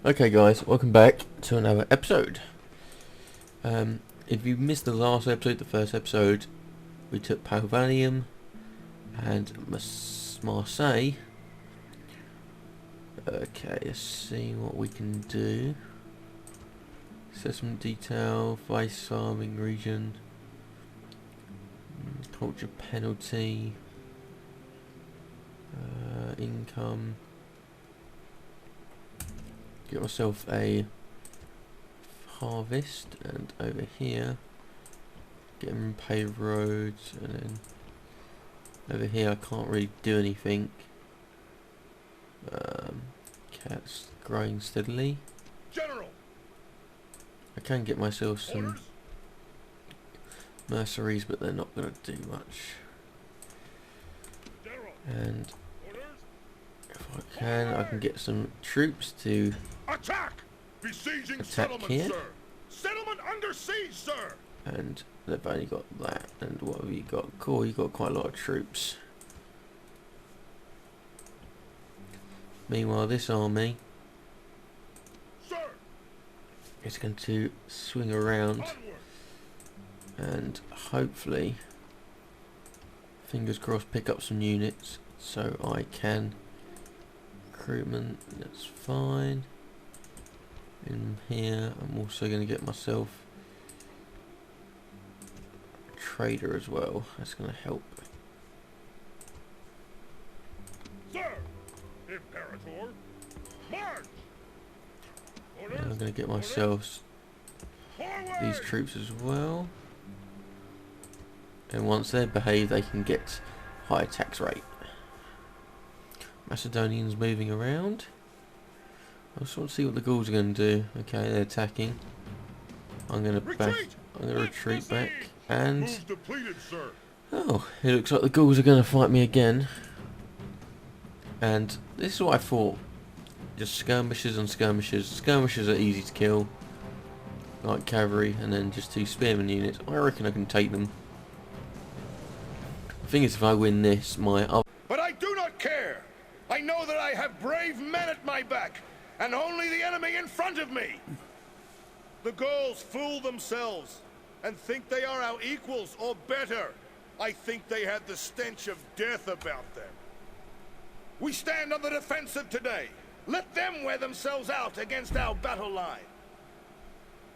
Okay guys, welcome back to another episode. If you missed the last episode, the first episode, we took Palvanium and Marseille. Okay, let's see what we can do. Assessment detail, vice farming region, culture penalty, income. Get myself a harvest, and over here get them paved roads, and then over here I can't really do anything. Cats growing steadily. General. I can get myself some mercenaries, but they're not going to do much. General. And Orders. if I can get some troops to Attack! Besieging attack settlement, here. sir. Settlement under siege, sir. And they've only got that. And what have you got? Cool, you got quite a lot of troops. Meanwhile, this army Sir. is going to swing around Onward. and hopefully, fingers crossed, pick up some units so I can recruitment. That's fine. In here, I'm also going to get myself a trader as well. That's going to help. Sir. Imperator. March. Orders. And I'm going to get myself Forward. these troops as well. And once they're behaved, they can get higher tax rate. Macedonians moving around. I just want to see what the Gauls are going to do. Okay, they're attacking. I'm going to retreat back. And Move depleted, sir. oh, it looks like the Gauls are going to fight me again. And this is what I thought. Just skirmishes and skirmishes. Skirmishes are easy to kill, like cavalry, and then just 2 spearmen units. I reckon I can take them. The thing is, if I win this, my other... But I do not care. I know that I have brave men at my back, and only the enemy in front of me. The Gauls fool themselves and think they are our equals or better. I think they had the stench of death about them. We stand on the defensive today. Let them wear themselves out against our battle line.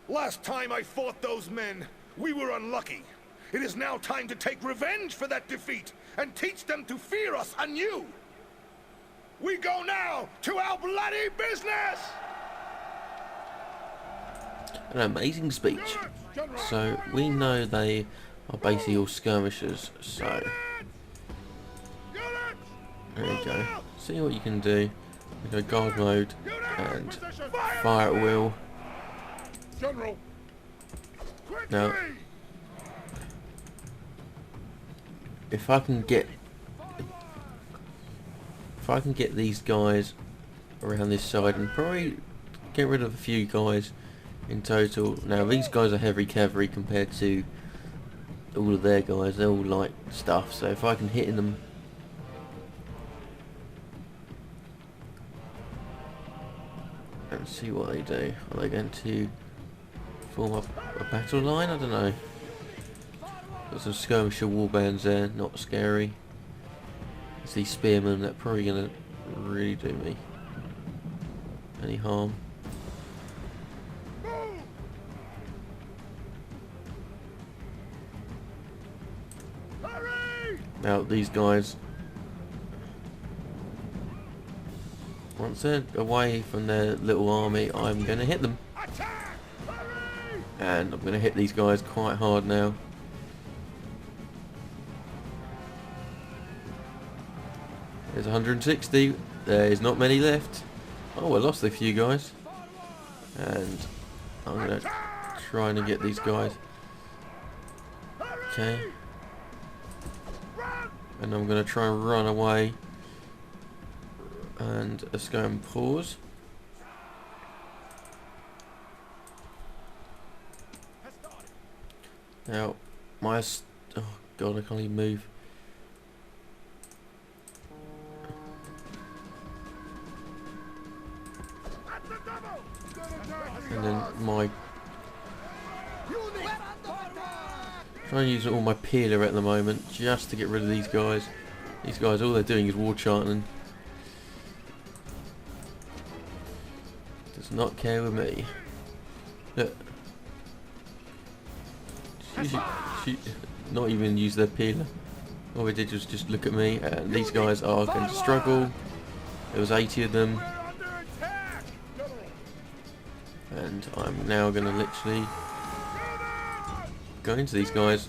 Last time I fought those men, we were unlucky. It is now time to take revenge for that defeat and teach them to fear us anew. We go now to our bloody business! An amazing speech. So we know they are basically all skirmishers. So there you go. See what you can do. We go guard mode and fire at will. General. Now, if I can get these guys around this side and probably get rid of a few guys in total. Now these guys are heavy cavalry compared to all of their guys. They're all light stuff. So if I can hit them and see what they do. Are they going to form up a battle line? I don't know. Got some skirmisher warbands there, not scary. It's these spearmen that are probably going to really do me any harm. Now these guys, once they're away from their little army, I'm going to hit them. And I'm going to hit these guys quite hard now. There's 160. There's not many left. Oh, I lost a few guys. And I'm going to try and get these guys. Okay. And I'm going to try and run away. And let's go and pause. Now, oh god, I can't even move. And then my... trying to use all my peeler at the moment just to get rid of these guys. These guys, all they're doing is war chanting. Does not care with me. Look. She not even use their peeler. All they did was just look at me, and these guys are going to struggle. There was 80 of them. And I'm now going to literally go into these guys.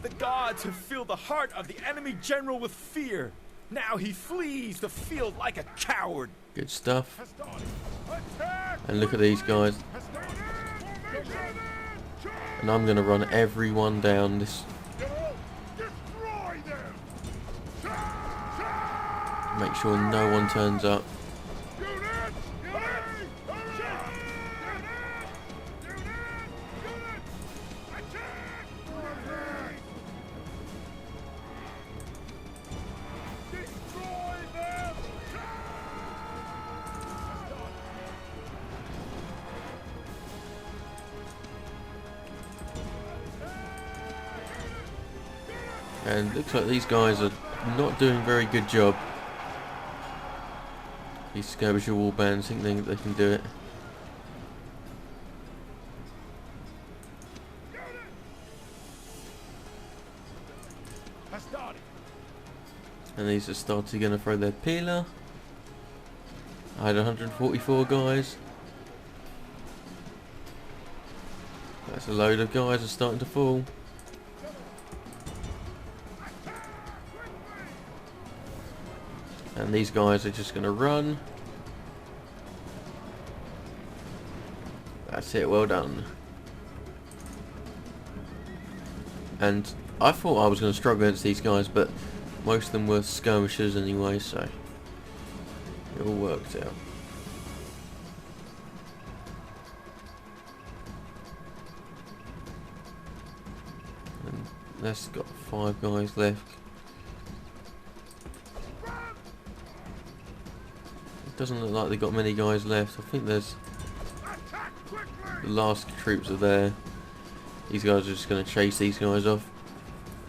The gods have filled the heart of the enemy general with fear. Now he flees the field like a coward. Good stuff. And look at these guys. And I'm going to run everyone down this. Make sure no one turns up. And it looks like these guys are not doing a very good job. These skirmisher wall bands think they can do it. And these are starting going to throw their peeler. I had 144 guys. That's a load of guys are starting to fall. And these guys are just going to run. That's it, well done. And I thought I was going to struggle against these guys, but most of them were skirmishers anyway, so it all worked out. And that's got 5 guys left. Doesn't look like they've got many guys left. I think there's the last troops are there. These guys are just going to chase these guys off.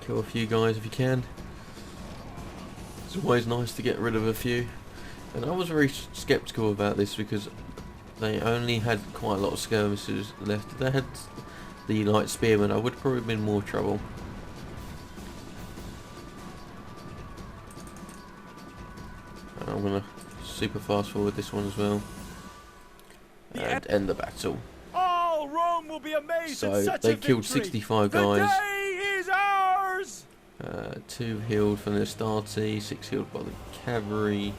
Kill a few guys if you can. It's always nice to get rid of a few. And I was very skeptical about this because they only had quite a lot of skirmishers left. If they had the light spearmen, I would have probably been in more trouble. And I'm going to super fast forward this one as well and end the battle. All Rome will be amazed So at such they a killed victory. 65 The guys. day is ours. 2 healed from the Astarte, 6 healed by the cavalry.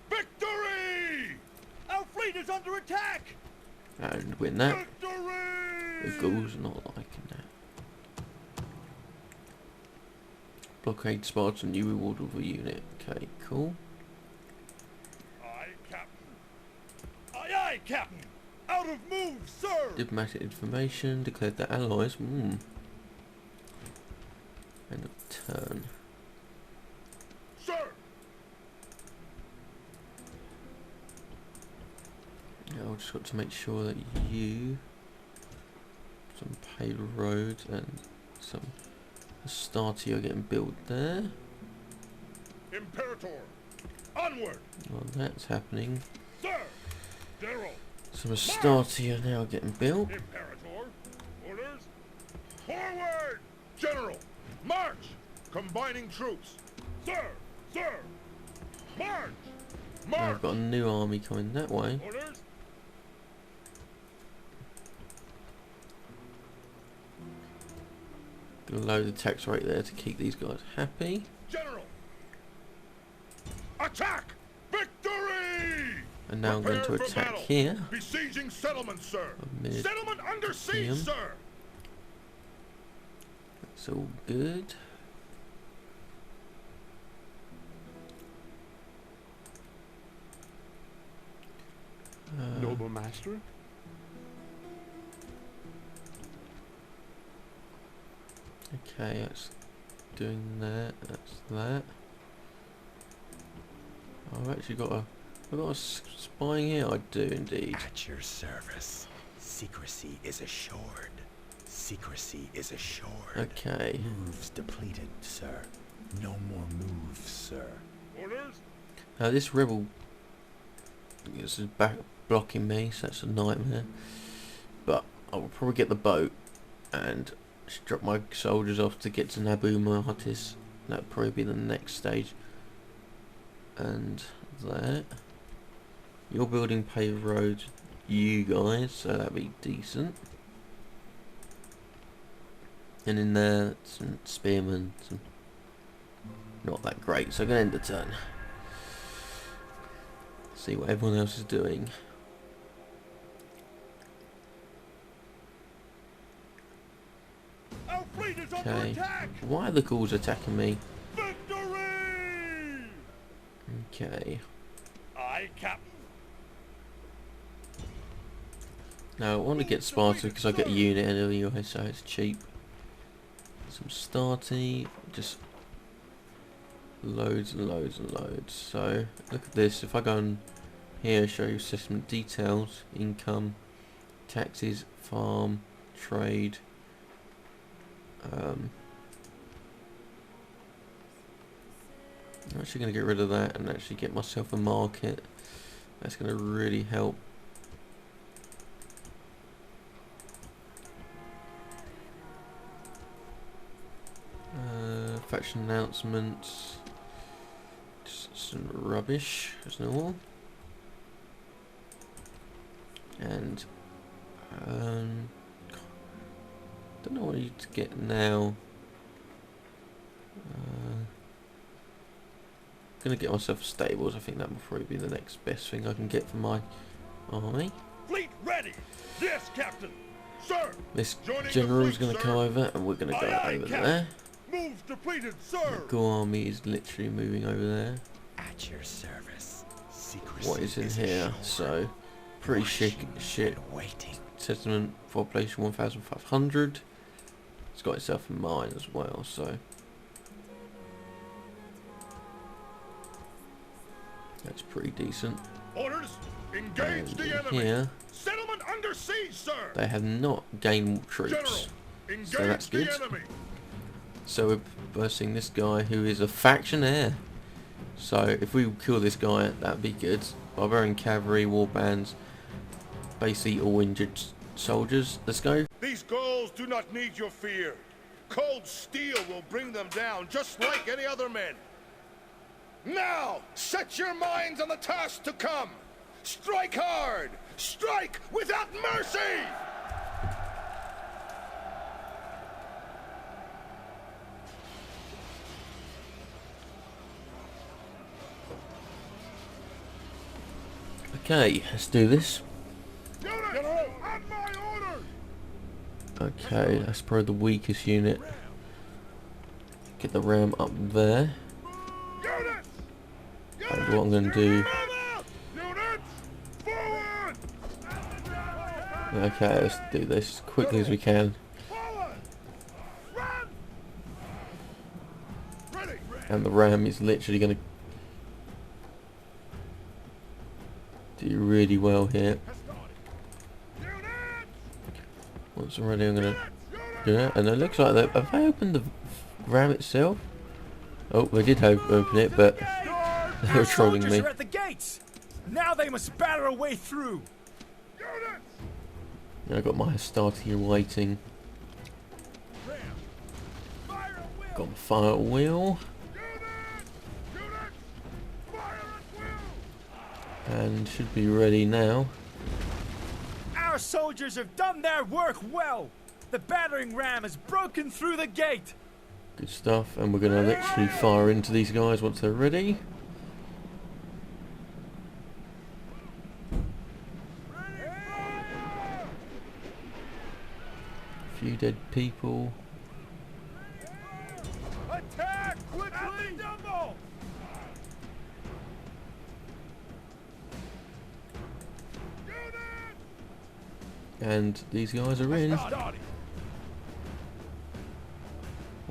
Victory! Our fleet is under attack! And win that. Victory! The Gauls are not liking that. Blockade Spartan, new reward of a unit. Okay, cool. Aye, Captain. Aye, aye, Captain. Out of move, sir. Diplomatic information, declared their allies. End of turn. Sir. Yeah, I've just got to make sure that you... some paved roads and some Astarte are getting built there. Imperator. Onward. Well, that's happening. Sir. Daryl. Some Astarte are now getting built. Imperator. Orders. Forward. General. March. Combining troops. Sir. Sir. March. Now March. I've got a new army coming that way. Orders. Gonna lower the tax rate there to keep these guys happy. General. Attack. Victory. And now I'm going to Prepare for attack battle. here. Besieging settlement, sir. A minute. Settlement under siege, PM. sir. It's all good. Noble master? Okay, that's doing that. That's that. I've actually got a spying here. I do indeed. At your service. Secrecy is assured. Secrecy is assured. Okay. Moves depleted, sir. No more moves, sir. Orders? Now this rebel is back blocking me, so that's a nightmare. But I will probably get the boat and drop my soldiers off to get to Nabu Martis. That'll probably be the next stage. And that. You're building paved roads, you guys, so that'd be decent. And in there, some spearmen, some not that great, so I'm gonna end the turn. See what everyone else is doing. Our fleet is under Okay. attack! Why are the Gauls attacking me? Victory! Okay. Aye, Captain. Now I want to get Sparta because I get a unit anyway, so it's cheap. Some starty, just loads and loads and loads. So look at this. If I go on here, show you system details, income, taxes, farm, trade. I'm actually going to get rid of that and actually get myself a market. That's going to really help. Faction announcements. Just some rubbish as normal. And don't know what I need to get now. Gonna get myself stables. I think that will probably be the next best thing I can get for my army. Fleet ready! Yes, Captain! Sir! This Joining the general's fleet, gonna sir. come over and we're gonna go Aye, aye, over Captain. there. Moves depleted, The sir! Gaul army is literally moving over there. At your service. Secrecy What is in is here? assured. So pretty shit. Waiting. Settlement population 1,500. It's got itself a mine as well, so that's pretty decent. Orders! Engage And the enemy! here Settlement under siege, sir! they have not gained General! troops, Engage so that's the good. enemy! So we're bursting this guy who is a factionaire. So if we kill this guy, that'd be good. Barbarian cavalry, war bands, basically all injured soldiers. Let's go. These Gauls do not need your fear. Cold steel will bring them down, just like any other men. Now, set your minds on the task to come. Strike hard! Strike without mercy! Okay, let's do this. General, on my orders! Okay, that's probably the weakest unit. Get the ram up there. Units! And what I'm going to do... Units! Forward! Okay, let's do this as quickly as we can. Forward! Run! Ready! And the ram is literally going to do really well here. Units! Once I'm ready, I'm going to do that. And it looks like they have they opened the ram itself? Oh, they did open it, but they were Our trolling soldiers me. are at the gates. Now they must batter a way through. Units! I got my Hastati waiting. Fire at will! Got my fire wheel. Units! Units! Fire at will! And should be ready now. Our soldiers have done their work well. The battering ram has broken through the gate. Good stuff. And we're going to literally fire into these guys once they're ready. Few dead people. Attack quickly! Double! And these guys are in.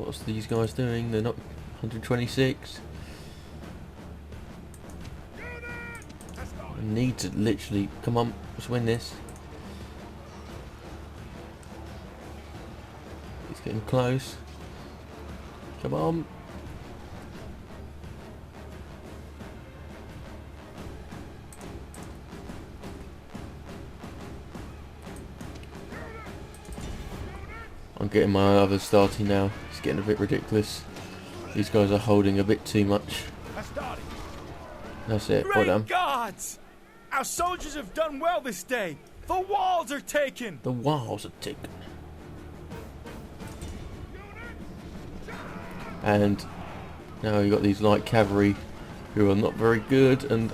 What's these guys doing? They're not 126. I need to literally, come on, let's win this. He's getting close. Come on. I'm getting my others starting now. It's getting a bit ridiculous. These guys are holding a bit too much. That's it. Well done. Great gods! Our soldiers have done well this day. The walls are taken. The walls are taken. And now you've got these light cavalry who are not very good, and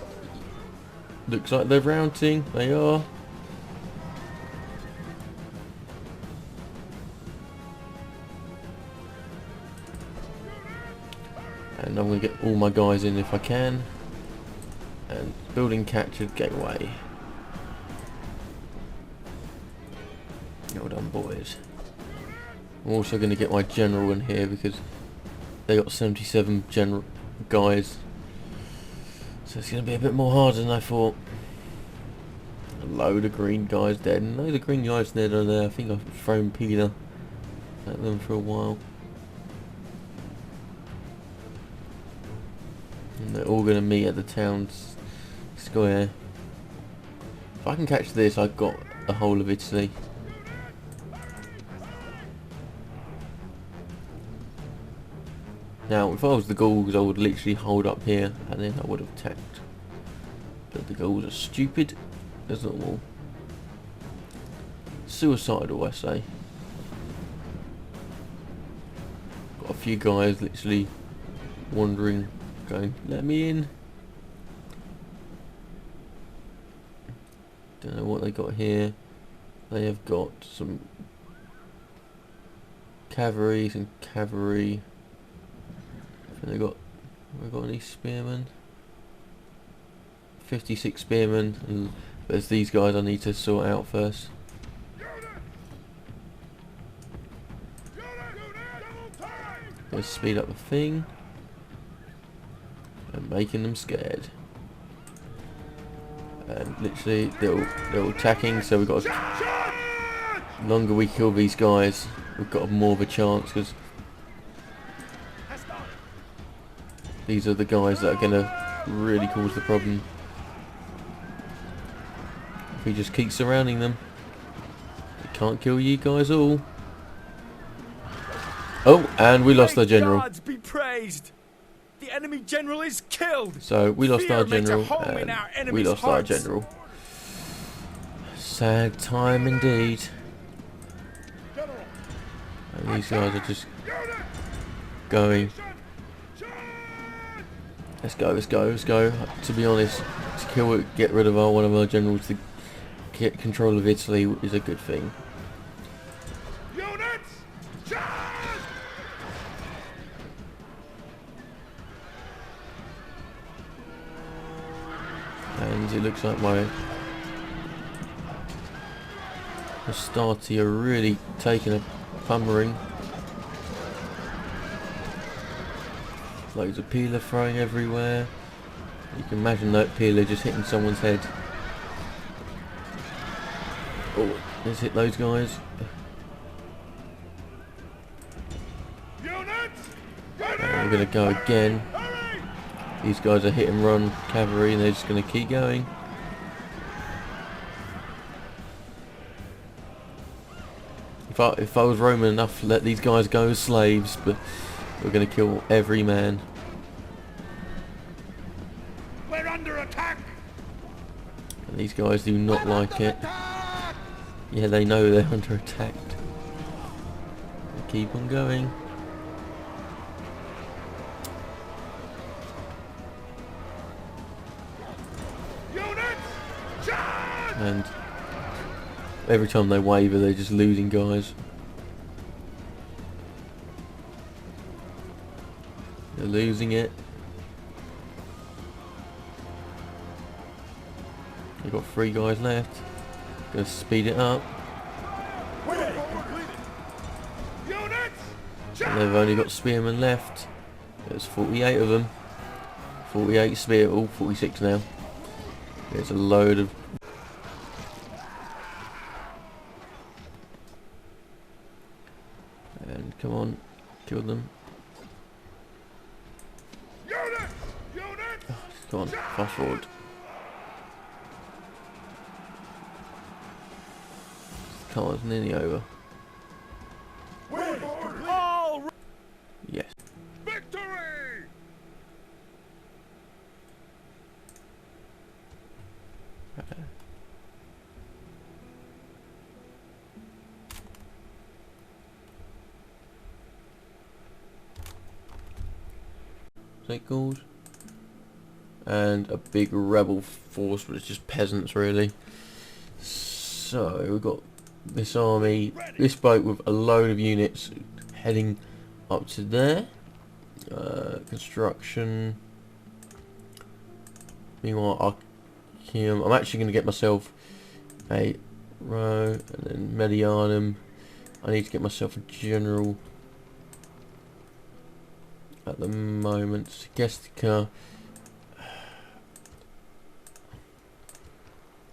looks like they're routing. They are. And I'm going to get all my guys in if I can. And building captured gateway. Well done, boys. I'm also going to get my general in here because they got 77 general guys. So it's going to be a bit more harder than I thought. A load of green guys dead. And loads of green guys dead on there. I think I've thrown Peter at them for a while. And they're all going to meet at the town's square. If I can catch this, I've got the whole of Italy. Now, if I was the Gauls, I would literally hold up here and then I would have attacked. But the Gauls are stupid as normal. Suicidal, I say. Got a few guys literally wandering, going, let me in. Don't know what they got here. They have got some cavalry, some cavalry. We've got any spearmen? 56 spearmen, and there's these guys I need to sort out first. Let's speed up the thing and making them scared. And literally they're all attacking, so we've got the longer we kill these guys, we've got more of a chance, because these are the guys that are going to really cause the problem. If we just keep surrounding them, we can't kill you guys all. Oh, and we lost our general. Gods be praised. The enemy general is killed. So we lost our Fear makes a general, home in our and we enemy's lost our hearts. general. Sad time indeed. And these guys are just going. Let's go, let's go, let's go. To be honest, to get rid of one of our generals to get control of Italy is a good thing. And it looks like my Astarte are really taking a pummering. Loads of peeler throwing everywhere. You can imagine that peeler just hitting someone's head. Oh, let's hit those guys. And we're going to go again. These guys are hit and run cavalry, and they're just going to keep going. If I was Roman enough to let these guys go as slaves, but we're going to kill every man. We're under attack. And these guys do not like it. Yeah, they know they're under attack. They keep on going. And every time they waver, they're just losing guys. They're losing it. They've got 3 guys left. Gonna speed it up. And they've only got spearmen left. There's 48 of them. 48 spear, all 46 now. There's a load of... And come on, kill them. Oh, come on, fast forward. Come on, it's nearly over. Yes. Victory! Is Gauls? And a big rebel force, but it's just peasants really. So we've got this army, this boat with a load of units heading up to there. Construction. Meanwhile, I'm actually going to get myself a row and then Medianum. I need to get myself a general at the moment. Gestica.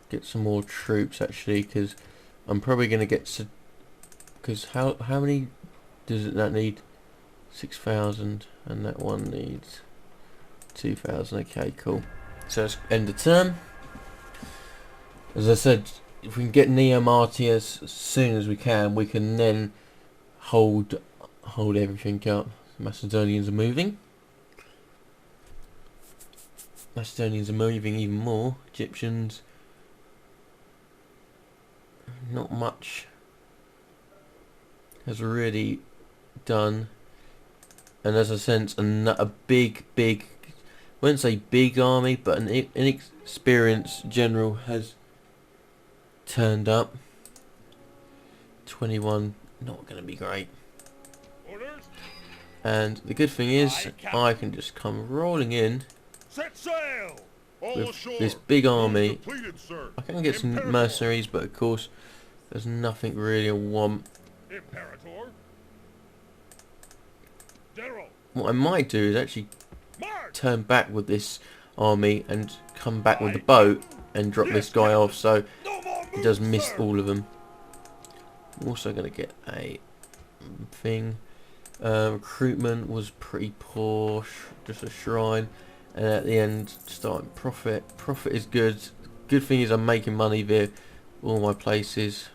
Get some more troops actually, because I'm probably going to get... Because how many does that need? 6,000, and that one needs 2,000. Okay, cool. So let's end the turn. As I said, if we can get Neo Martyrs as soon as we can then hold everything up. Macedonians are moving. Macedonians are moving even more. Egyptians, not much has really done. And as I sense, a big, I wouldn't say big army, but an inexperienced general has turned up. 21, not going to be great. Orders? And the good thing is, I can just come rolling in Set sail! All with ashore. this big army. Completed, sir. I can get some mercenaries, but of course, there's nothing really I want. Imperator. General. What I might do is actually March! turn back with this army and come back with the boat and drop this guy off, so No more he does moves, miss sir. all of them. I'm also going to get a thing. Recruitment was pretty poor, just a shrine, and at the end, starting profit. Profit is good. Good thing is I'm making money via all my places,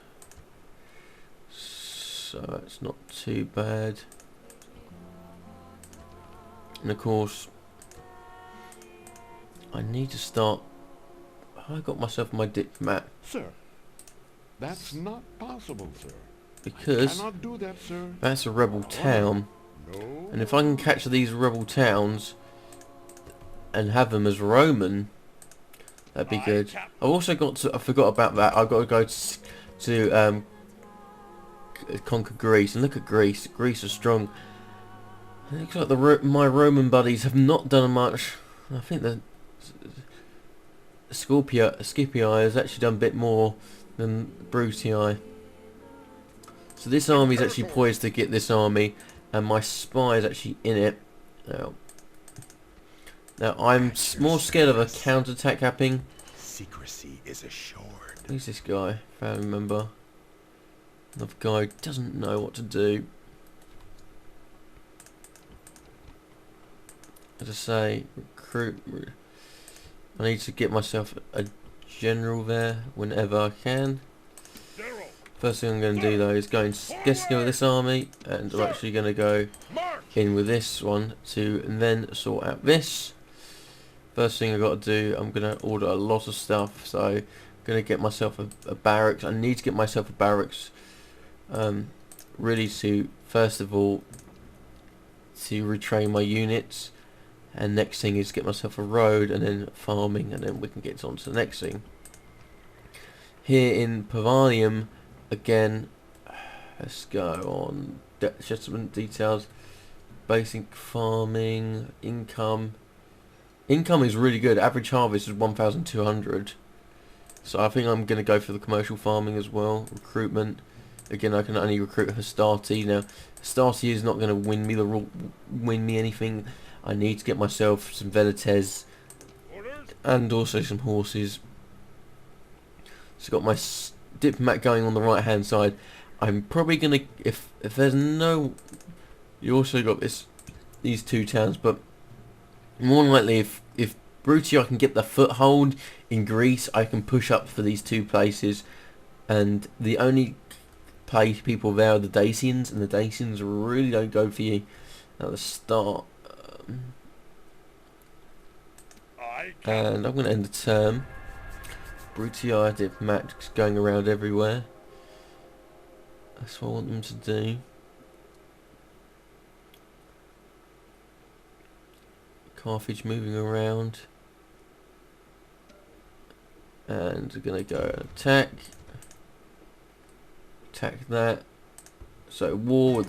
so it's not too bad. And of course, I need to start... I got myself my diplomat. Sir, that's not possible, sir. Because Cannot do that, sir. that's a rebel town. No. And if I can catch these rebel towns and have them as Roman, that'd be good. I've also got to... I forgot about that. I've got to go to conquer Greece. And look at Greece. Greece is strong. It looks like my Roman buddies have not done much. I think the Scipii has actually done a bit more than Brutii. So this army is actually poised to get this army, and my spy is actually in it. Now I'm more scared of a counterattack happening. Secrecy is assured. Who's this guy? Family member. Another guy who doesn't know what to do. As I say, recruit. I need to get myself a general there whenever I can. General. First thing I'm going to do though is go and get with this army, and I'm actually going to go March! in with this one to then sort out this. First thing I've got to do, I'm going to order a lot of stuff, so I'm going to get myself a barracks. I need to get myself a barracks really to, first of all, to retrain my units. And next thing is get myself a road, and then farming, and then we can get on to the next thing. Here in Pavanium, again, let's go on settlement details, basic farming, income. Income is really good. Average harvest is 1,200. So I think I'm going to go for the commercial farming as well. Recruitment. Again, I can only recruit Hastati. Now, start here is not going to win me anything. I need to get myself some velites and also some horses. So got my diplomat going on the right hand side. I'm probably gonna, if there's no, you also got these two towns, but more than likely if Bruttii I can get the foothold in Greece, I can push up for these two places, and the only people there are the Dacians, and the Dacians really don't go for you at the start. And I'm going to end the term. Bruttii diplomat going around everywhere. That's what I want them to do. Carthage moving around. And we're going to go attack. Attack that. So war.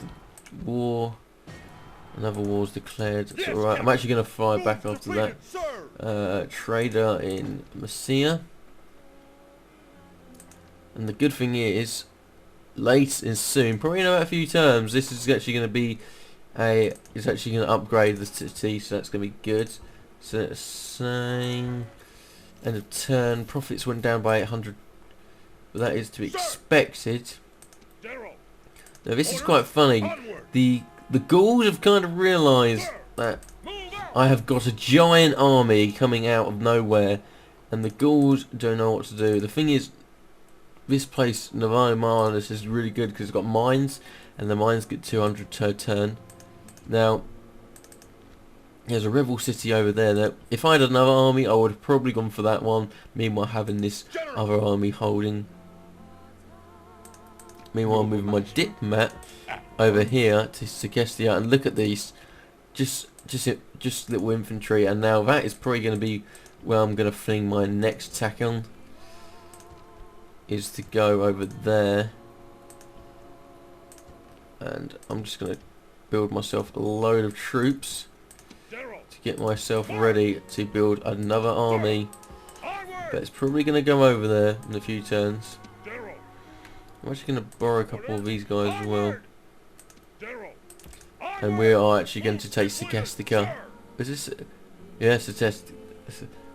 Another war's declared. It's alright. I'm actually going to fly back after that. Trader in Mysia. And the good thing is, late and soon, probably in about a few terms, this is actually going to be it's actually going to upgrade the city, so that's going to be good. So let's say, end of turn, profits went down by 800, but that is to be expected. Now this is quite funny. The Gauls have kind of realised that I have got a giant army coming out of nowhere, and the Gauls don't know what to do. The thing is, this place, Novalis, is really good because it's got mines, and the mines get 200 per turn. Now, there's a rebel city over there that if I had another army, I would have probably gone for that one. Meanwhile, having this other army holding. Meanwhile, I'm moving my diplomat over here to Segestia, and look at these, just little infantry, and now that is probably going to be where I'm going to fling my next attack on. Is to go over there, and I'm just going to build myself a load of troops to get myself ready to build another army, but it's probably going to go over there in a few turns. I'm actually going to borrow a couple of these guys as well, and we are actually going to take Segestica. Is this? Yeah, Segestica.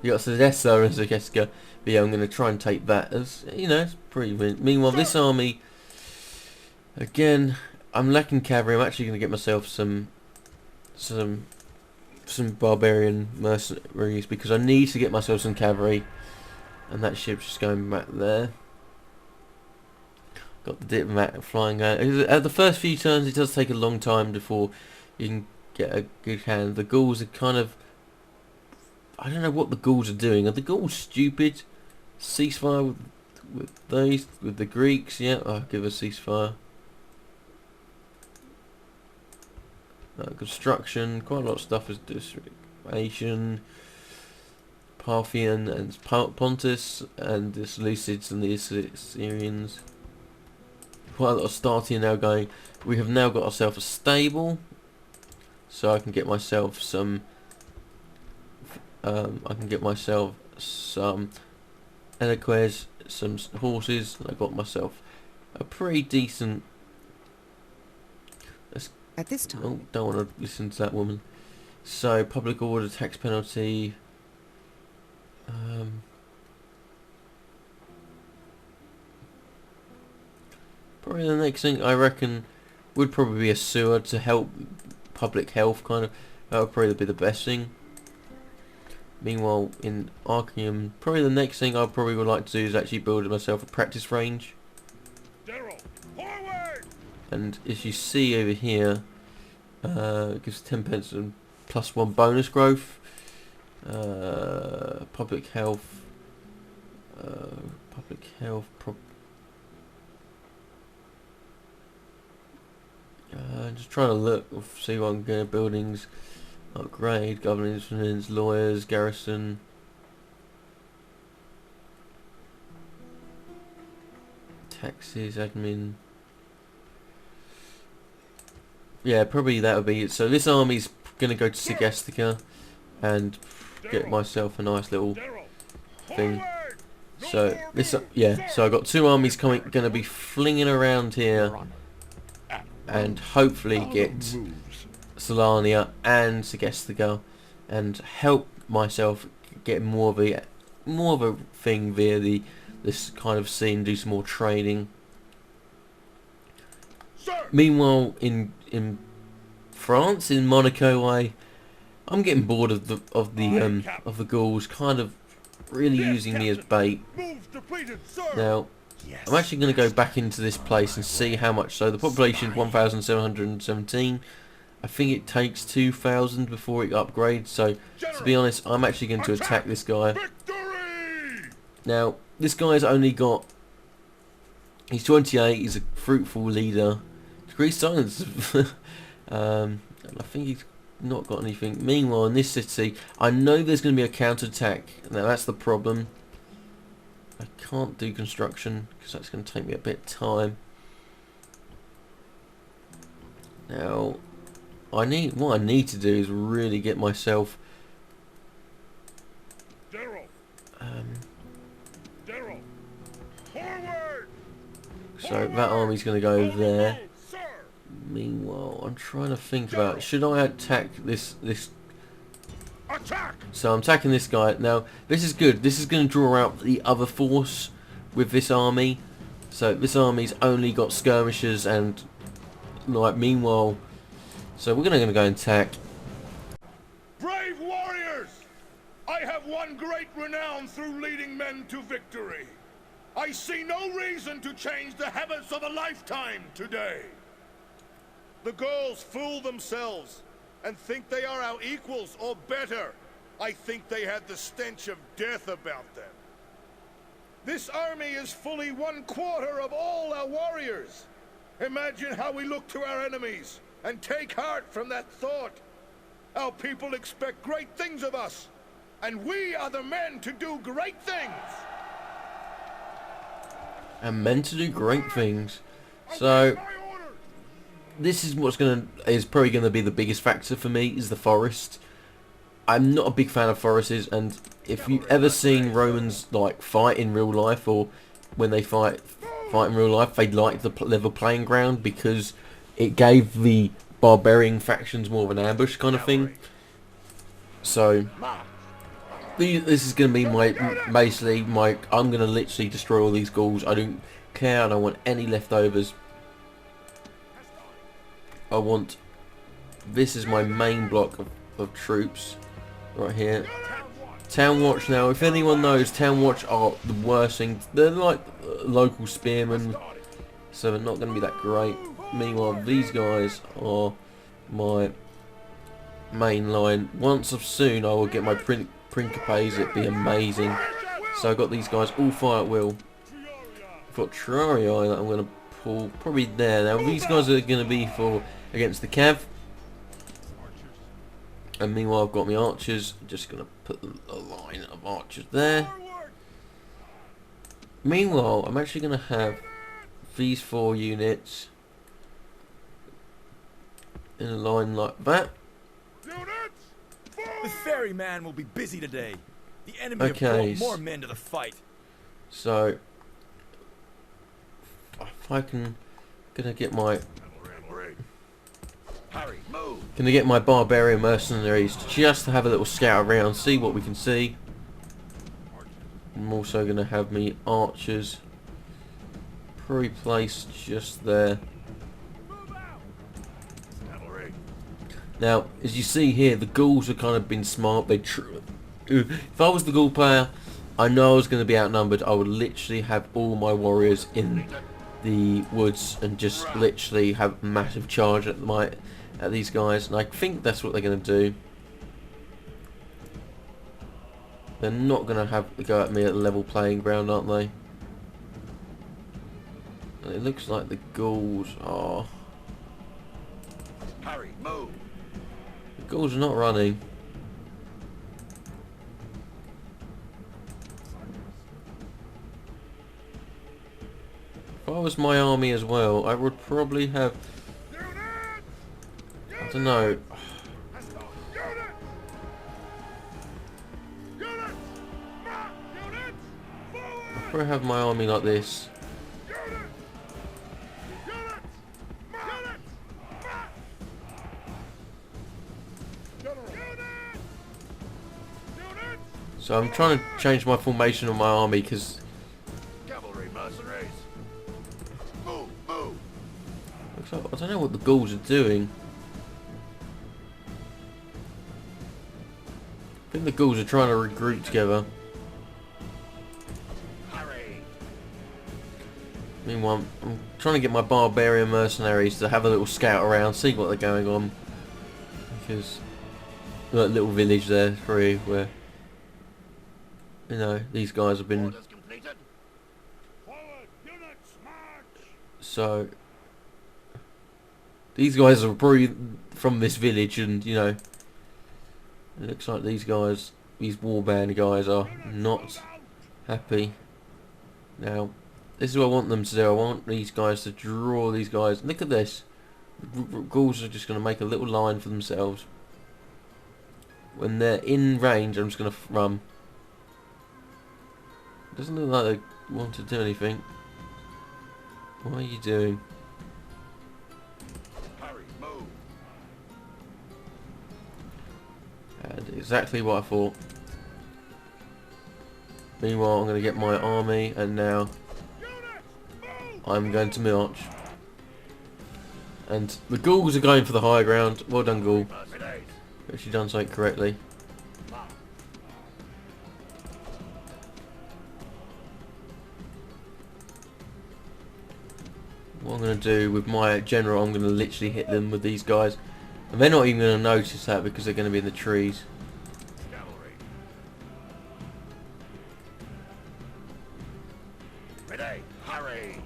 You got Sedessa and Segestica. But yeah, I'm going to try and take that, as you know, it's pretty win. Meanwhile, this army, again, I'm lacking cavalry. I'm actually going to get myself some barbarian mercenaries, because I need to get myself some cavalry, and that ship's just going back there. Got the diplomat flying out. At the first few turns, it does take a long time before you can get a good hand. The Gauls are kind of, I don't know what the Gauls are doing. Are the Gauls stupid? Ceasefire with the Greeks? Yeah, I'll give a ceasefire. Construction, quite a lot of stuff is distribution. Parthian and Pontus, and the Seleucids and the Assyrians. Quite a lot of starting now going. We have now got ourselves a stable, so I can get myself some. I can get myself some Eloques, some horses, and I got myself a pretty decent. At this time. Oh, don't want to listen to that woman. So public order, tax penalty. Probably the next thing I reckon would probably be a sewer to help public health, kind of. That would probably be the best thing. Meanwhile, in Archium, probably the next thing I probably would like to do is actually build myself a practice range. And as you see over here, it gives 10 pence and +1 bonus growth. Public health. Just trying to look, see what I'm going to buildings. Upgrade, governance, lawyers, garrison. Taxes, admin. Yeah, probably that would be it. So this army's going to go to Segestica and get myself a nice little thing. So this, yeah. So I got two armies going to be flinging around here, and hopefully Follow get moves. Solania and Segestiga and help myself get more of a thing via this kind of scene, do some more training. Sir! Meanwhile, in France, in Monaco, I'm getting bored of the Gauls, kind of really Yes, using me as Captain. bait. Moves depleted, sir! Now, Yes. I'm actually going to go back into this place and see how much. So the population is 1,717. I think it takes 2,000 before it upgrades. So to be honest, I'm actually going to attack this guy. Victory! Now, this guy's only got... He's 28, he's a fruitful leader. Degree science. And I think he's not got anything. Meanwhile, in this city, I know there's going to be a counterattack. Now, that's the problem. I can't do construction, because that's going to take me a bit of time. Now, what I need to do is really get myself... Daryl! Daryl! Forward! So that army's going to go there. Sir! Meanwhile, I'm trying to think about, should I attack this? Attack! So I'm attacking this guy. Now, this is good. This is going to draw out the other force with this army. So this army's only got skirmishers and, like, meanwhile... So we're going to go and attack. Brave warriors! I have won great renown through leading men to victory. I see no reason to change the habits of a lifetime today. The Gauls fool themselves and think they are our equals or better. I think they had the stench of death about them. This army is fully 1/4 of all our warriors. Imagine how we look to our enemies and take heart from that thought. Our people expect great things of us, and we are the men to do great things. And meant to do great things. So this is is probably gonna be the biggest factor for me, is the forest. I'm not a big fan of forests, and if you've ever seen Romans like fight in real life, or when they fight in real life, they like the level playing ground because it gave the barbarian factions more of an ambush kind of thing. So this is going to be basically I'm going to literally destroy all these Gauls. I don't care. I don't want any leftovers. This is my main block of troops right here. Town Watch. Now, if anyone knows, Town Watch are the worst thing. They're like local spearmen, so they're not going to be that great. Meanwhile, these guys are my main line. Once soon, I will get my Principes. It'd be amazing. So I've got these guys all fire at will. I've got Triarii that I'm going to pull probably there. Now, these guys are going to be against the Cav. And meanwhile, I've got my archers. I'm just going to put a line of archers there. Meanwhile, I'm actually going to have these 4 units in a line like that. The ferryman will be busy today. The enemy have Okay, brought more men to the fight. So, if I can, gonna get my barbarian mercenaries just to have a little scout around, see what we can see. I'm also gonna have me archers probably placed just there. Now, as you see here, the Gauls have kind of been smart. If I was the Gaul player, I know I was going to be outnumbered. I would literally have all my warriors in the woods and just literally have massive charge at these guys. And I think that's what they're going to do. They're not going to have to go at me at a level playing ground, aren't they? And it looks like the Gauls are... Harry, move! The Gauls are not running. If I was my army as well, I would probably have... I don't know. I'd probably have my army like this. So I'm trying to change my formation on my army because Cavalry mercenaries. Move, move. looks like, I don't know what the Gauls are doing. I think the Gauls are trying to regroup together. Hurry. Meanwhile, I'm trying to get my barbarian mercenaries to have a little scout around, see what they're going on. Because that little village there, through where, you know, these guys have been. Orders completed. Forward, units, march. So these guys are probably from this village, and you know, it looks like these guys, these warband guys, are not happy. Now, this is what I want them to do. I want these guys to draw these guys. Look at this. The Gauls are just going to make a little line for themselves. When they're in range, I'm just going to run. Doesn't look like they want to do anything. What are you doing? Hurry, move. And exactly what I thought. Meanwhile, I'm going to get my army, and now I'm going to march. And the Gauls are going for the high ground. Well done, Gaul. Mercenaries. Actually done something correctly. What I'm going to do with my general, I'm going to literally hit them with these guys. And they're not even going to notice that because they're going to be in the trees. Cavalry. Ready. Hurry.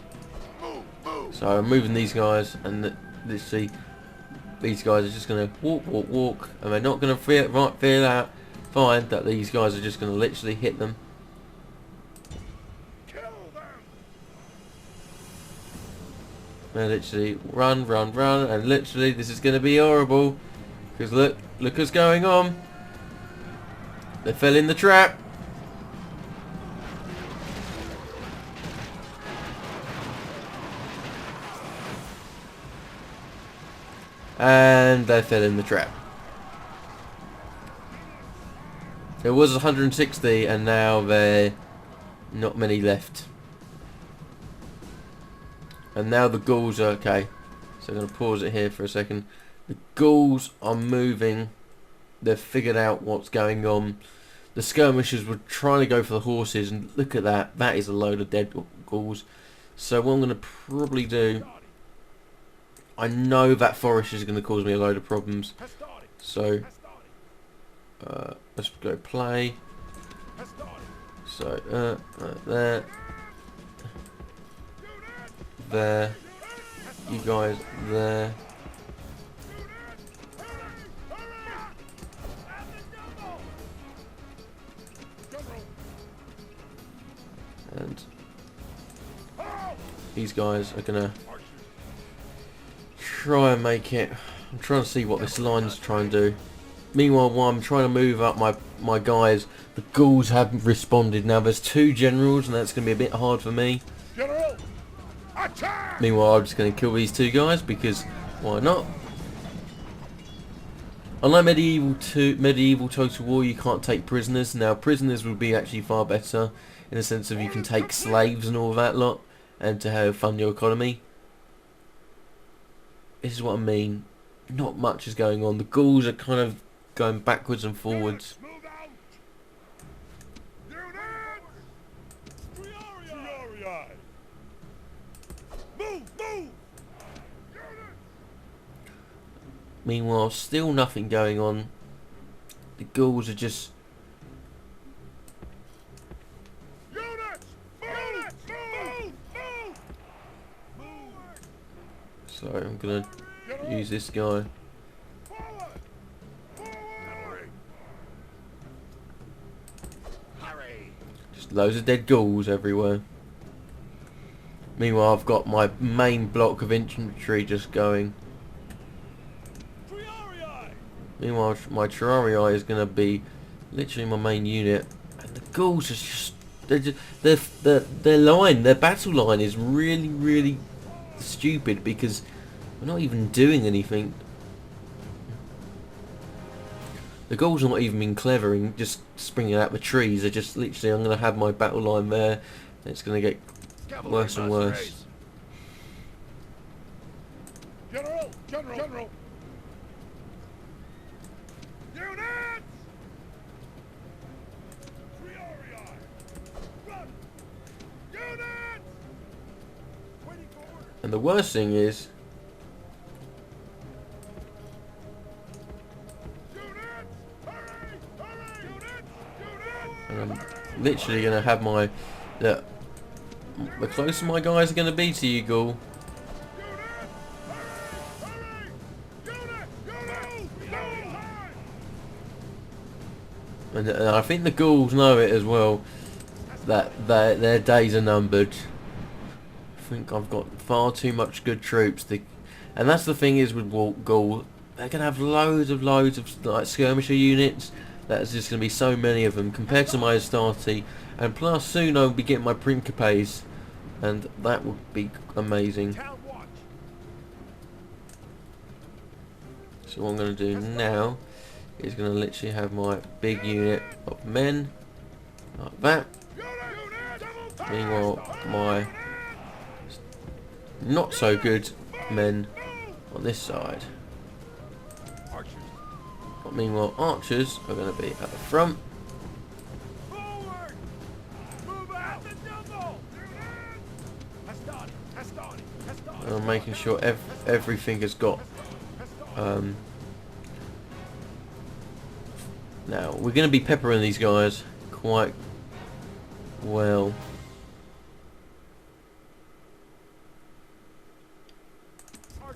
Move, move. So I'm moving these guys, and literally these guys are just going to walk, walk, walk, and they're not going to find that these guys are just going to literally hit them. Kill them. And literally run, run, run, and literally this is going to be horrible because look what's going on. They fell in the trap. And they fell in the trap. There was 160 and now there not many left. And now the Gauls are okay. So I'm going to pause it here for a second. The Gauls are moving. They've figured out what's going on. The skirmishers were trying to go for the horses, and look at that. That is a load of dead Gauls. So what I'm going to probably do, I know that forest is going to cause me a load of problems. So let's go play. So there. There, you guys there. And these guys are gonna try and make it. I'm trying to see what this line's trying to do. Meanwhile, while I'm trying to move up my guys, the Gauls haven't responded. Now there's two generals, and that's gonna be a bit hard for me. General. Attack. Meanwhile, I'm just going to kill these two guys because why not? Unlike medieval Total War, you can't take prisoners. Now, prisoners would be actually far better in the sense of you can take slaves and all that lot, and to have fund your economy. This is what I mean. Not much is going on. The Gauls are kind of going backwards and forwards. Move out. Julii. Move, move. Meanwhile, still nothing going on. The Gauls are just... Units. Units. Move, move. Move. So I'm going to use this guy. Forward. Forward. Hurry. Just loads of dead Gauls everywhere. Meanwhile, I've got my main block of infantry just going. Meanwhile, my Terrarii is going to be literally my main unit. And the Gauls are just... Their line, their battle line is really, really stupid because we're not even doing anything. The Gauls are not even being clever in just springing out the trees. They're just literally, I'm going to have my battle line there. And it's going to get worse and worse. General! General! General! Units! Triarii! Run! Units! Waiting for orders. And the worst thing is, and I'm literally going to have my... The closer my guys are going to be to you, Gaul. And I think the Gauls know it as well, that their days are numbered. I think I've got far too much good troops. And that's the thing is with Gaul, they're going to have loads of like skirmisher units. That's just going to be so many of them compared to my Astarte. And plus soon I'll be getting my Principes, and that would be amazing. So what I'm going to do now is going to literally have my big unit of men like that. Meanwhile my not so good men on this side. But meanwhile archers are going to be at the front. And I'm making sure everything has got now we're going to be peppering these guys quite well.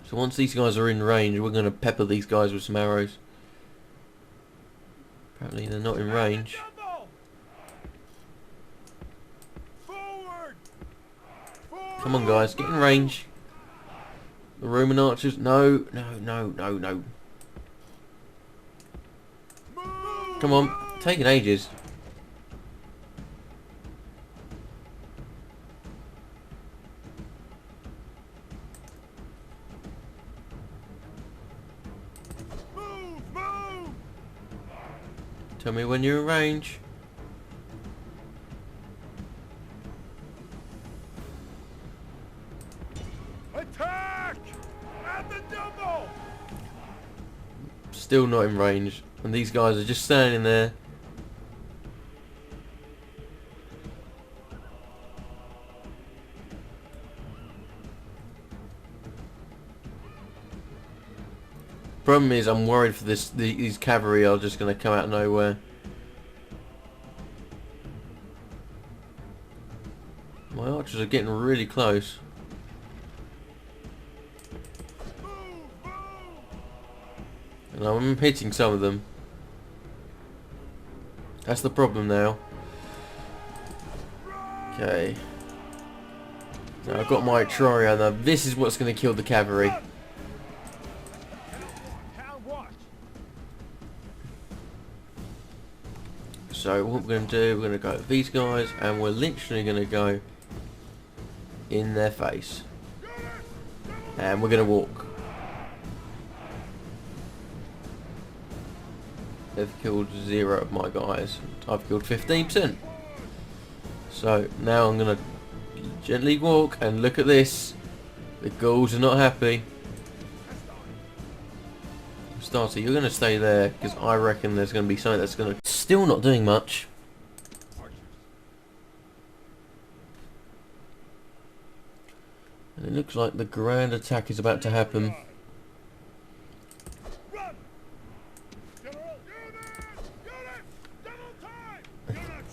So once these guys are in range, we're going to pepper these guys with some arrows. Apparently they're not in range. Come on guys, get in range. The Roman archers, no. Come on, taking ages. Tell me when you're in range. Attack! At the double! Still not in range. And these guys are just standing there. Problem is, I'm worried for these cavalry are just going to come out of nowhere. My archers are getting really close. And I'm hitting some of them. That's the problem now. Okay. Now I've got my Troria. Now this is what's going to kill the cavalry. So what we're going to do, we're going to go with these guys, and we're literally going to go in their face. And we're going to walk. They've killed 0 of my guys. I've killed 15%. So now I'm going to gently walk, and look at this. The Gauls are not happy. Starter, you're going to stay there, because I reckon there's going to be something that's going to... Still not doing much. And it looks like the grand attack is about to happen.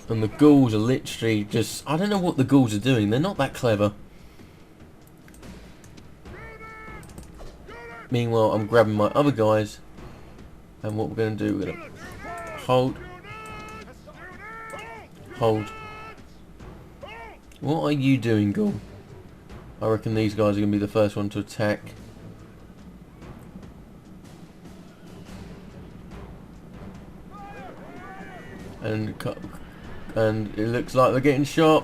And the Gauls are literally just... I don't know what the Gauls are doing. They're not that clever. Meanwhile, I'm grabbing my other guys. And what we're going to do, we're going to hold. Hold. What are you doing, Gaul? I reckon these guys are going to be the first one to attack. And it looks like they're getting shot.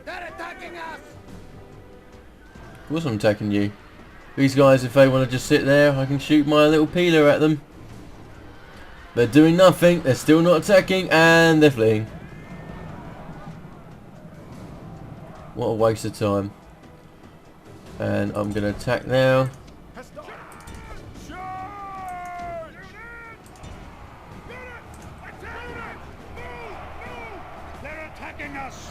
They're attacking us! Of course I'm attacking you. These guys, if they want to just sit there, I can shoot my little peeler at them. They're doing nothing. They're still not attacking, and they're fleeing. What a waste of time. And I'm going to attack now. They're attacking us.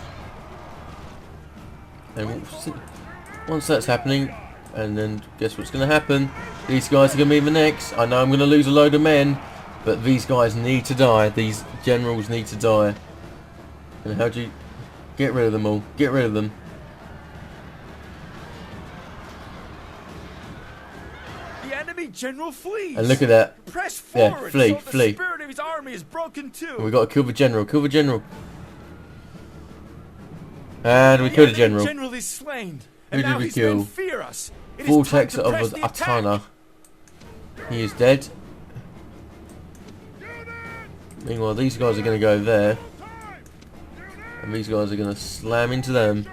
And once that's happening, and then guess what's going to happen? These guys are going to be the next. I know I'm going to lose a load of men, but these guys need to die. These generals need to die. And how do you get rid of them all? Get rid of them. The enemy general flees. And look at that. Press forward. Yeah, flee, so flee. The spirit of his army is broken too. And we got to kill the general. Kill the general. And we killed the general. The general is slain. Who And did now we his kill? men fear us. It is Vortex time to press of the Atana. attack. He is dead. Meanwhile, these guys are going to go there. And these guys are going to slam into them.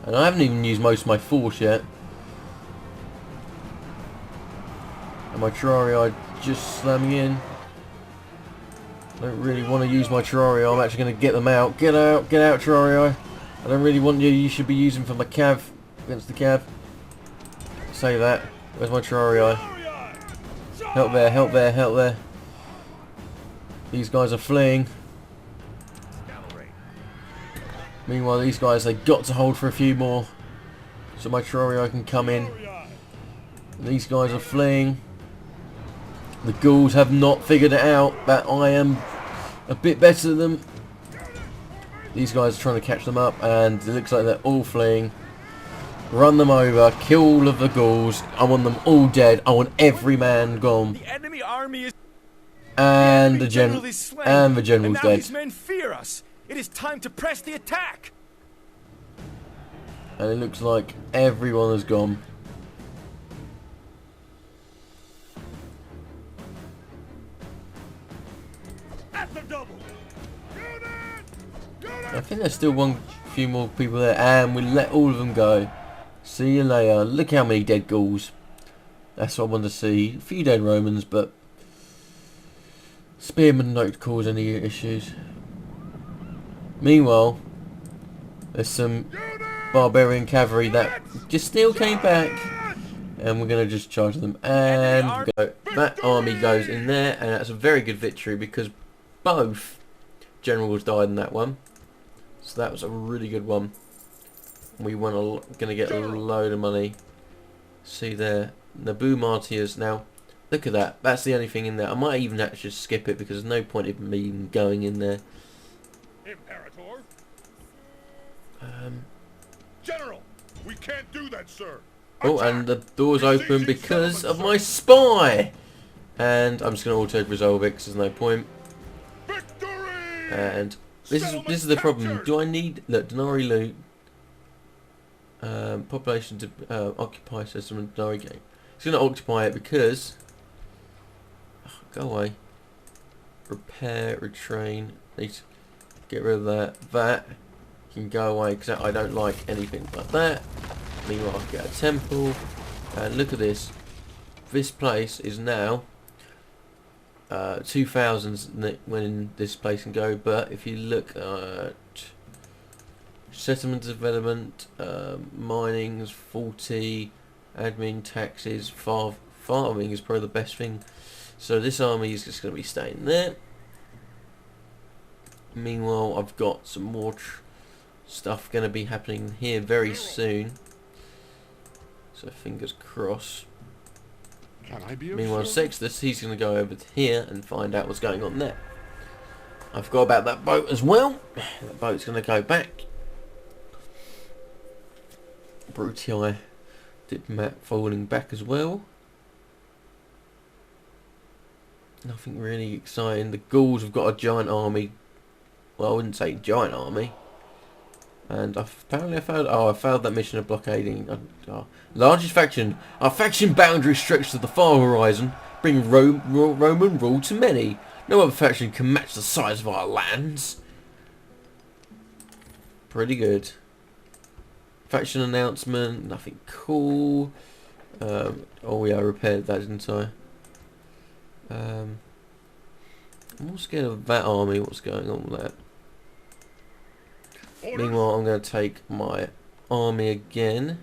And I haven't even used most of my force yet. And my Terrarii just slamming in. I don't really want to use my Terrarii. I'm actually going to get them out. Get out Terrarii. I don't really want you. You should be using for my Cav against the Cav. Say that. Where's my Terrarii? Help there, help there, help there. These guys are fleeing. Meanwhile, these guys, they got to hold for a few more. So my Terrarii can come in. These guys are fleeing. The Gauls have not figured it out that I am a bit better than them. These guys are trying to catch them up, and it looks like they're all fleeing. Run them over, kill all of the Gauls. I want them all dead. I want every man gone. The enemy army is And the general is slain. and the general's and now dead. His men fear us. It is time to press the attack. And it looks like everyone has gone. At the double. I think there's still few more people there, and we let all of them go. See you later. Look how many dead Gauls. That's what I want to see. A few dead Romans, but spearmen don't cause any issues. Meanwhile, there's some barbarian cavalry that just still came back, and we're going to just charge them. And that army goes in there, and that's a very good victory because both generals died in that one. So that was a really good one. We going to get a load of money. See there, Naboo Martyrs. Now, look at that. That's the only thing in there. I might even actually just skip it because there's no point in me even going in there. Imperator. General, we can't do that, sir. Oh, and the door's open because of my spy. And I'm just going to auto-resolve it because there's no point. Victory! And this is the problem. Do I need Denari loot? Population to occupy system and Denari game. It's going to occupy it because go away. Repair, retrain. Need to get rid of that. That can go away because I don't like anything like that. Meanwhile, I get a temple. And look at this. This place is now 2000s when this place can go, but if you look at settlement development, mining is 40, admin, taxes, farming is probably the best thing. So this army is just going to be staying there. Meanwhile, I've got some more stuff going to be happening here very soon. So fingers crossed. Can I be of Meanwhile, service? Sextus, he's going to go over to here and find out what's going on there. I forgot about that boat as well. That boat's going to go back. Brutii diplomat falling back as well. Nothing really exciting. The Gauls have got a giant army. Well, I wouldn't say giant army. And apparently I failed that mission of blockading. Largest faction. Our faction boundary stretch to the far horizon, bringing Roman rule to many. No other faction can match the size of our lands. Pretty good. Faction announcement. Nothing cool. Oh yeah, I repaired that, didn't I? I'm more scared of that army, what's going on with that. Orders. Meanwhile, I'm going to take my army again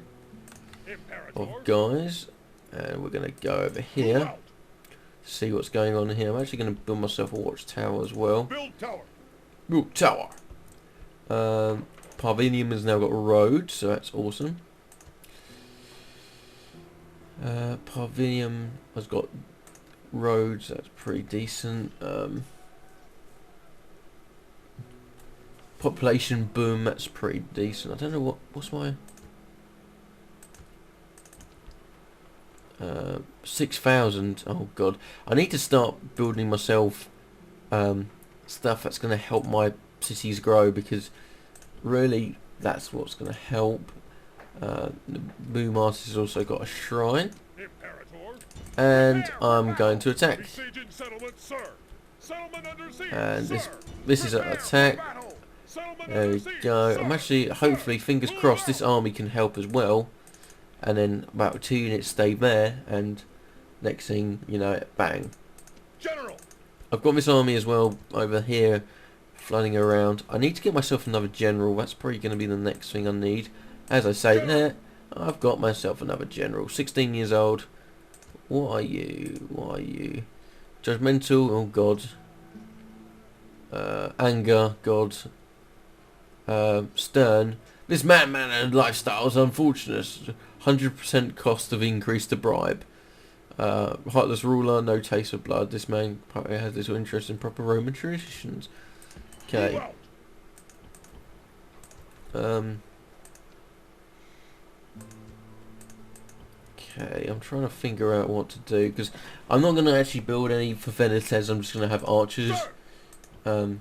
of Imperator. guys, and we're going to go over Move here, out. see what's going on here. I'm actually going to build myself a watchtower as well. Build tower. Ooh, tower. Parvenium has now got roads, so that's awesome. Parvenium has got roads, that's pretty decent. Population boom, that's pretty decent. I don't know what's my 6,000. Oh god, I need to start building myself stuff that's going to help my cities grow, because really that's what's going to help. The boom artist has also got a shrine, Imperator. and I'm going to attack. Besieging settlement, sir. Settlement under siege, And sir. this is an Prepare for attack. battle. Settlement There under we siege, go. sir. I'm actually, hopefully, fingers crossed, this army can help as well. And then about 2 units stay there, and next thing you know, bang. General. I've got this army as well over here, flooding around. I need to get myself another general. That's probably going to be the next thing I need. As I say there, I've got myself another general. 16 years old. What are you? What are you? Judgmental. Oh god. Anger. God. Stern. This man-mannered lifestyle is unfortunate. 100% cost of increase to bribe. Heartless ruler, no taste of blood. This man probably has little interest in proper Roman traditions. Move Okay. out. Okay, I'm trying to figure out what to do, because I'm not going to actually build any for Venites. I'm just going to have archers. Sir.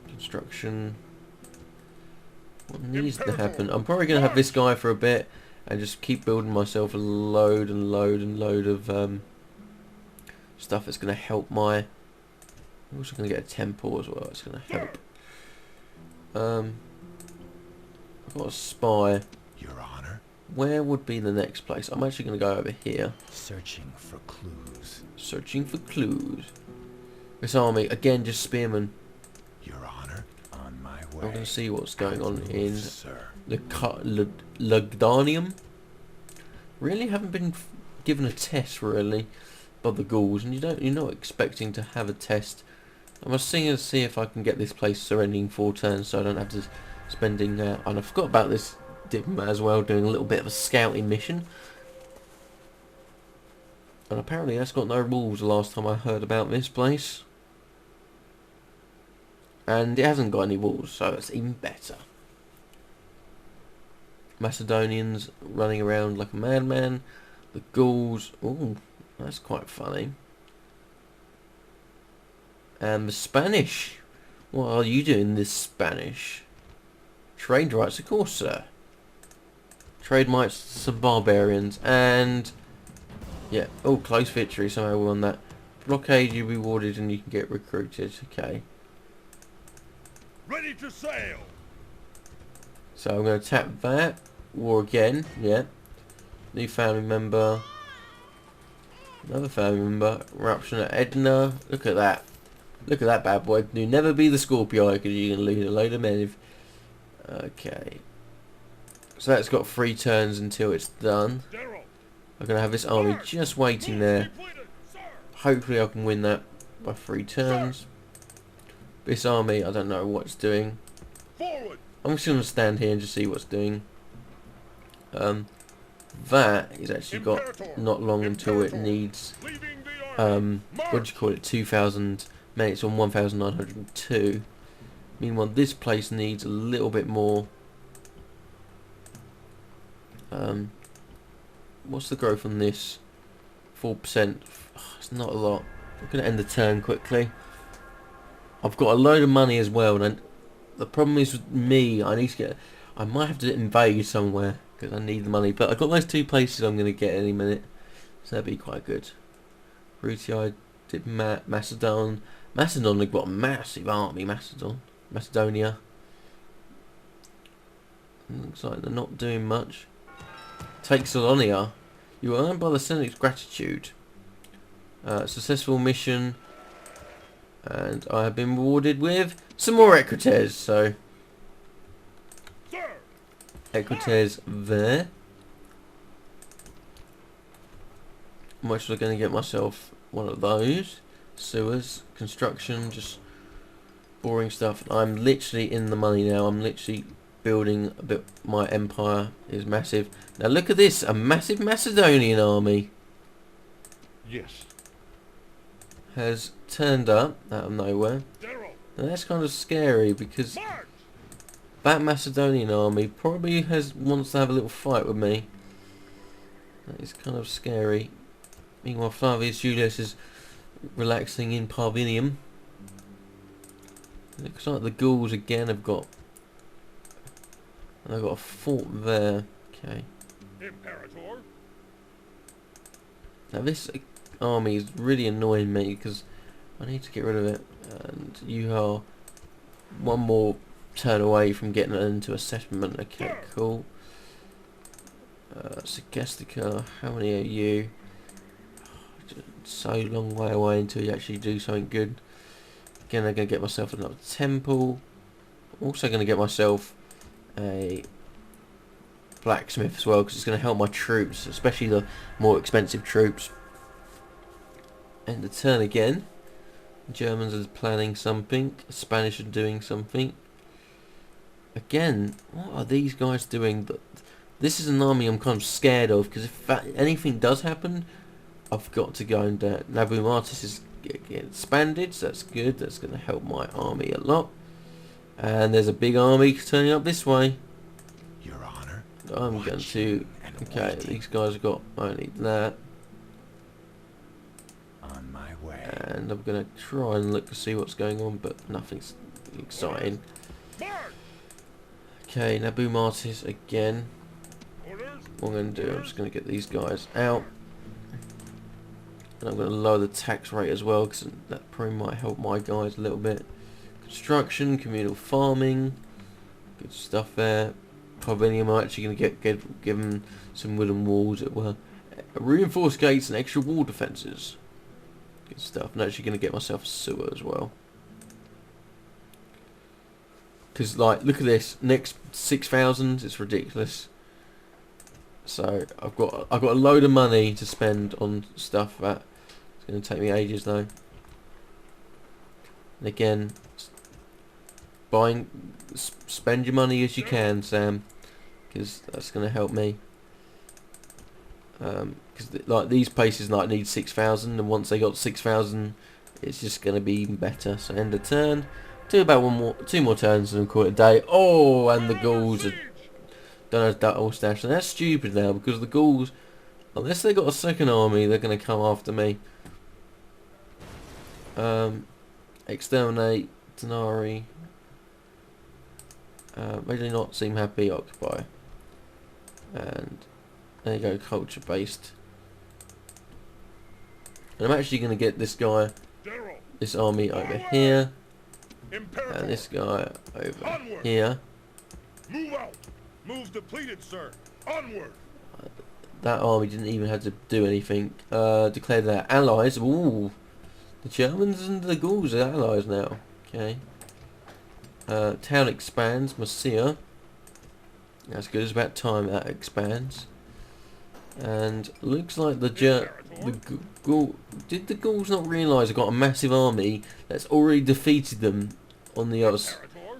Construction. What needs to happen? I'm probably going to have this guy for a bit and just keep building myself a load and load and load of stuff that's going to help my... I'm also going to get a temple as well. It's going to help. I've got a spy. Your Honor, Where would be the next place? I'm actually going to go over here. searching for clues. Searching for clues. This army, again, just spearmen. Your Honor, on my I'm way. going to see what's going on in Sir. the Lugdanium. Really haven't been given a test really by the Gauls, and you're not expecting to have a test. I must see if I can get this place surrendering 4 turns, so I don't have to spending. And I forgot about this diplomat as well, doing a little bit of a scouting mission. And apparently that's got no rules the last time I heard about this place. And it hasn't got any walls, so it's even better. Macedonians running around like a madman. The Gauls, ooh, that's quite funny. And the Spanish. What are you doing, this Spanish? Trade rights, of course, sir. Trade rights, some barbarians, and yeah. Oh, close victory. Somehow we won that. Blockade, you rewarded, and you can get recruited. Okay. Ready to sail. So I'm going to tap that. War again. Yeah. New family member. Another family member. Eruption at Edna. Look at that. Look at that bad boy. You never be the Scorpio because you can lead a load of men. Okay. So that's got 3 turns until it's done. General. I'm going to have this army just waiting there. Completed, sir. Hopefully I can win that by 3 turns. This army, I don't know what it's doing. Forward. I'm just going to stand here and just see what's doing. That is actually got not long until it needs, Leaving the army. what do you call it, 2,000 minutes on 1,902. Meanwhile, this place needs a little bit more. What's the growth on this? 4%. It's not a lot. I'm going to end the turn quickly. I've got a load of money as well, and the problem is with me, I might have to invade somewhere because I need the money. But I've got those 2 places I'm going to get any minute, so that'd be quite good. Julii, Macedon. Macedon have got a massive army. Macedonia. Looks like they're not doing much. Take Salonia. You are earned by the Senate's gratitude. Successful mission. And I have been rewarded with some more equites. So, Sir! equites there. I'm actually going to get myself one of those. Sewers, construction, just boring stuff. I'm literally in the money now. I'm literally building a bit. My empire is massive. Now look at this, a massive Macedonian army Yes. has turned up out of nowhere. General! Now that's kind of scary because March! that Macedonian army probably wants to have a little fight with me. That is kind of scary. Meanwhile, Flavius Julius is relaxing in Parvinium. Looks like the Gauls again have got. And they've got a fort there. Okay. Imperator! Now this army is really annoying me because I need to get rid of it. And you are one more turn away from getting it into a settlement. Okay, cool. Sagestica, how many are you? So long way away until you actually do something good. Again, I'm going to get myself another temple. I'm also going to get myself a blacksmith as well because it's going to help my troops, especially the more expensive troops. And the turn again. The Germans are planning something. The Spanish are doing something. Again, what are these guys doing? This is an army I'm kind of scared of because if anything does happen, I've got to go and Nabu Martis is getting expanded, so that's good. That's going to help my army a lot. And there's a big army turning up this way. Your Honor. I'm going to. Okay, these guys have got only that. On my way. And I'm going to try and look to see what's going on, but nothing's exciting. March! Okay, Nabu Martis again. Orders! What I'm going to do, I'm just going to get these guys out. And I'm going to lower the tax rate as well, because that probably might help my guys a little bit. Construction, communal farming, good stuff there. Parvinium are actually going to give them some wooden walls that were reinforced gates and extra wall defences. Good stuff. I'm actually going to get myself a sewer as well. Because, like, look at this. Next 6,000, it's ridiculous. So I've got a load of money to spend on stuff that it's going to take me ages though. And again, spend your money as you can, Sam, because that's going to help me. Because like these places like need 6,000, and once they got 6,000, it's just going to be even better. So end of turn. Do about two more turns and call it a day. Oh, and the Gauls are. Don't have that all stashed. And that's stupid now because the Gauls, unless they got a second army, they're going to come after me. Exterminate, Denari. They do not seem happy. Occupy. And there you go, culture based. And I'm actually going to get this guy, General! this army over here, Imperator! and this guy over Onward! here. Move out! Move's depleted, sir. Onward! That army didn't even have to do anything. Declare their allies. Ooh, the Germans and the Gauls are allies now. Okay. Town expands. Marcia. That's good. It's about time that expands. And looks like the did the Gauls not realise they've got a massive army that's already defeated them on the other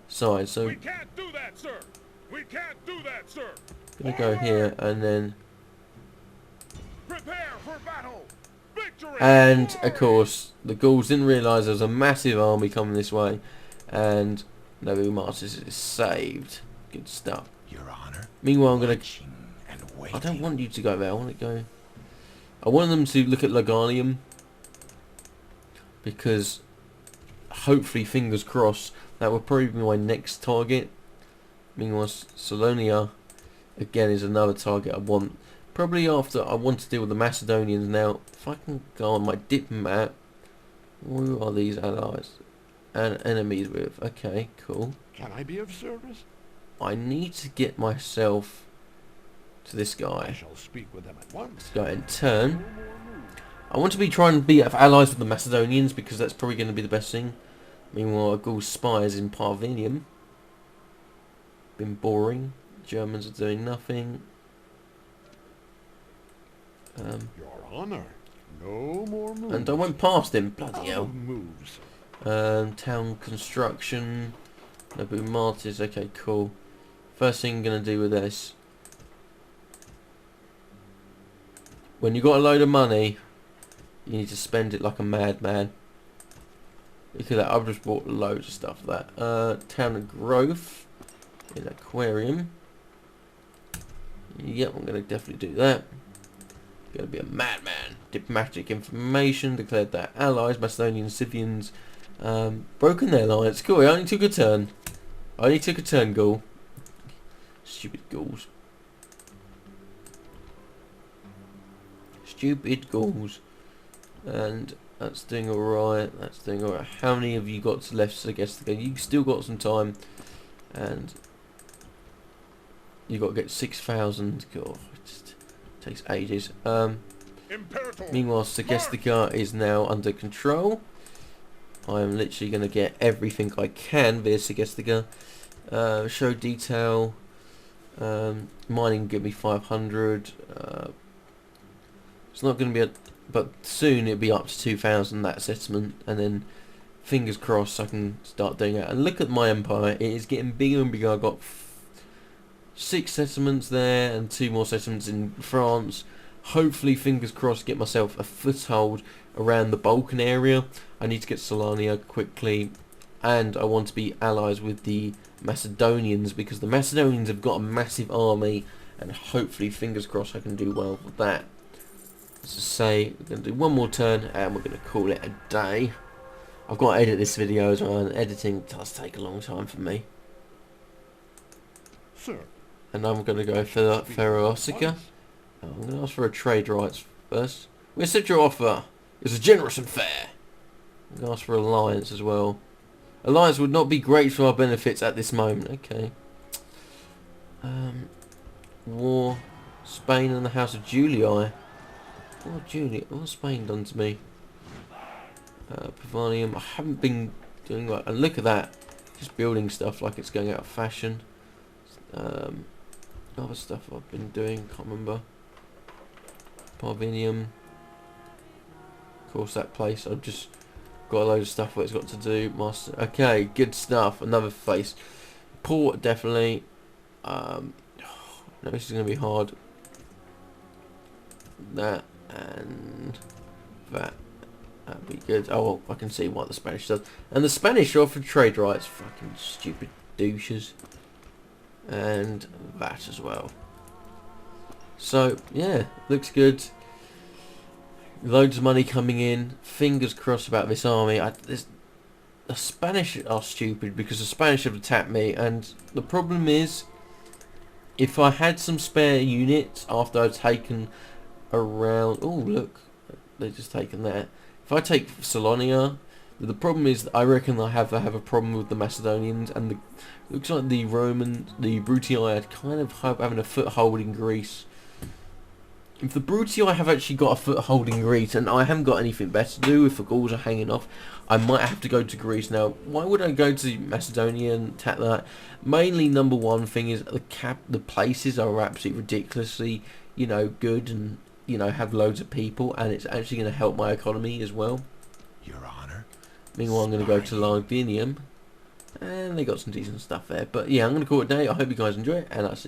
side? So We can't do that, sir. We can't do that, sir. gonna go here and then. Prepare for battle. Victory. And of course, the Gauls didn't realise there was a massive army coming this way, and Nabu Martis is saved. Good stuff. Your Honor. Meanwhile, I'm gonna. Watching and waiting. I don't want you to go there. I want to go. I want them to look at Laganium because hopefully, fingers crossed, that will probably be my next target. Meanwhile, Salonia again is another target I want. Probably after I want to deal with the Macedonians now. If I can go on my diplomat, who are these allies and enemies with? Okay, cool. Can I be of service? I need to get myself to this I guy. shall speak with them at once. Go ahead and turn. I want to be trying to be allies with the Macedonians because that's probably going to be the best thing. Meanwhile, Gauls spies in Parvenium. Been boring. Germans are doing nothing. Your honor. No more moves. And I went past him. Bloody Out hell. of moves. Town construction. Nobu martyrs. Okay, cool. First thing I'm going to do with this. When you got a load of money, you need to spend it like a madman. Look at that. I've just bought loads of stuff for that. Town of growth. In aquarium. Yep, I'm going to definitely do that. Going to be a madman. Diplomatic information. Declared that allies, Macedonians, Scythians, broken their alliance. Cool, I only took a turn. Gaul. Stupid Gauls. Stupid Gauls. And that's doing alright. That's doing alright. How many have you got left? I guess you still got some time. And you got to get 6,000. God, it just takes ages. Meanwhile, Segestica is now under control. I am literally going to get everything I can via Segestica. Show detail. Mining give me 500. It's not going to be but soon it'll be up to 2,000 that settlement, and then fingers crossed I can start doing that. And look at my empire, it is getting bigger and bigger. I've got 6 settlements there and 2 more settlements in France. Hopefully, fingers crossed, get myself a foothold around the Balkan area. I need to get Salania quickly, and I want to be allies with the Macedonians because the Macedonians have got a massive army, and hopefully, fingers crossed, I can do well with that. As I say, we're going to do one more turn and we're going to call it a day. I've got to edit this video as well, and editing does take a long time for me. Sir. And I'm going to go for Ferroosica. I'm going to ask for a trade rights first. We accept your offer. It's generous and fair. I'm going to ask for alliance as well. Alliance would not be great for our benefits at this moment. Okay. War. Spain and the House of Julii. What's Spain done to me? Pavanium. I haven't been doing that. And look at that. Just building stuff like it's going out of fashion. Other stuff I've been doing. Can't remember. Parvenium. Of course, that place. I've just got a load of stuff what it's got to do. Master. Okay, good stuff. Another face. Port, definitely. No, this is going to be hard. That and that. That'd be good. Oh, well, I can see what the Spanish does. And the Spanish offer trade rights. Fucking stupid douches. And that as well. So, yeah, looks good. Loads of money coming in. Fingers crossed about this army. The Spanish are stupid because the Spanish have attacked me. And the problem is, if I had some spare units after I've taken around... Oh, look. They've just taken that. If I take Salonia, the problem is I reckon I have a problem with the Macedonians, and looks like the Brutii are kind of having a foothold in Greece. If the Brutii have actually got a foothold in Greece, and I haven't got anything better to do if the Gauls are hanging off, I might have to go to Greece. Now, why would I go to Macedonia and attack that? Mainly, number one thing is the places are absolutely ridiculously, good and have loads of people, and it's actually going to help my economy as well. Your honor. Meanwhile, I'm going to go to Lavinium, and they got some decent stuff there. But yeah, I'm going to call it a day. I hope you guys enjoy it, and I'll see you.